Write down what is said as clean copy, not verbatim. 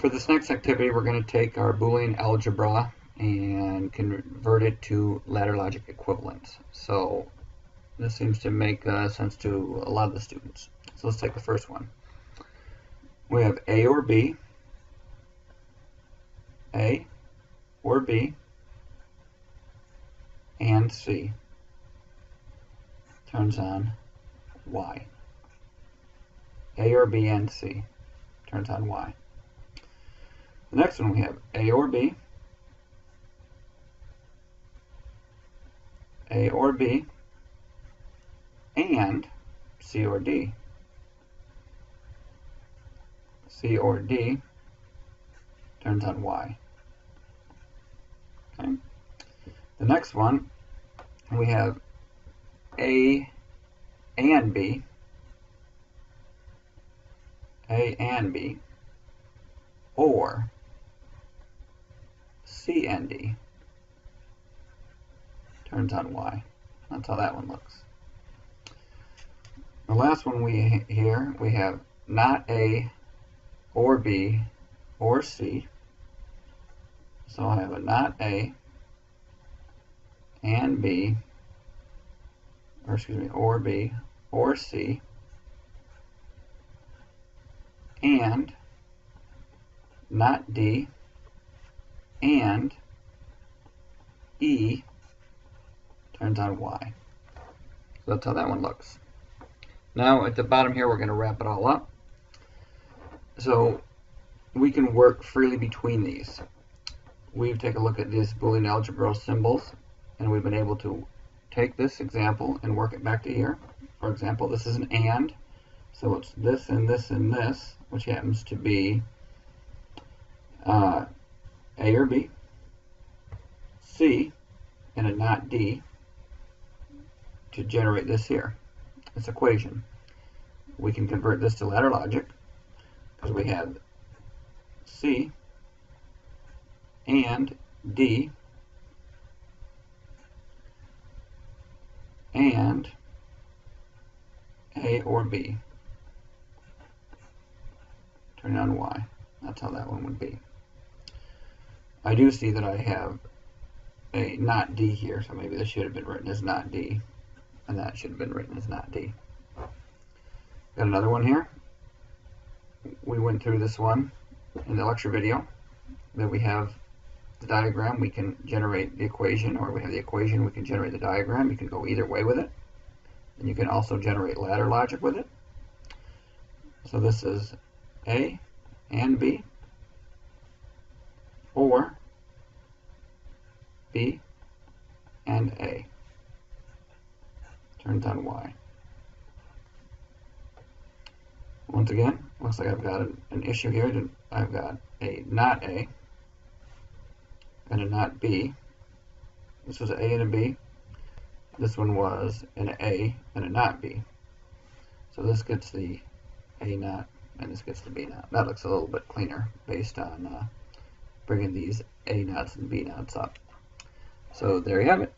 For this next activity, we're going to take our Boolean algebra and convert it to ladder logic equivalence. So this seems to make sense to a lot of the students. So let's take the first one. We have A or B, and C turns on Y. A or B and C turns on Y. The next one we have A or B, and C or D. C or D turns on Y. Okay. The next one we have A and B, or C and D turns on Y. That's how that one looks. The last one we have not A or B or C. So I have a not A and B, or B or C, and not D and E turns on Y. So that's how that one looks. Now at the bottom here we're going to wrap it all up. So we can work freely between these. We've taken a look at these Boolean algebra symbols, and we've been able to take this example and work it back to here. For example, this is an AND, so it's this and this and this, which happens to be A or B, C, and a not D to generate this here, this equation. We can convert this to ladder logic because we have C and D and A or B turning on Y. That's how that one would be. I do see that I have a not D here, so maybe this should have been written as not D, and that should have been written as not D. Got another one here. We went through this one in the lecture video. That we have the diagram, we can generate the equation, or we have the equation, we can generate the diagram. You can go either way with it. And you can also generate ladder logic with it. So this is A and B, or B and A turns on Y. Once again, looks like I've got an issue here. I've got a not A and a not B. This was an A and a B. This one was an A and a not B. So this gets the A not, and this gets the B not. That looks a little bit cleaner based on bringing these A nots and B nots up. So there you have it.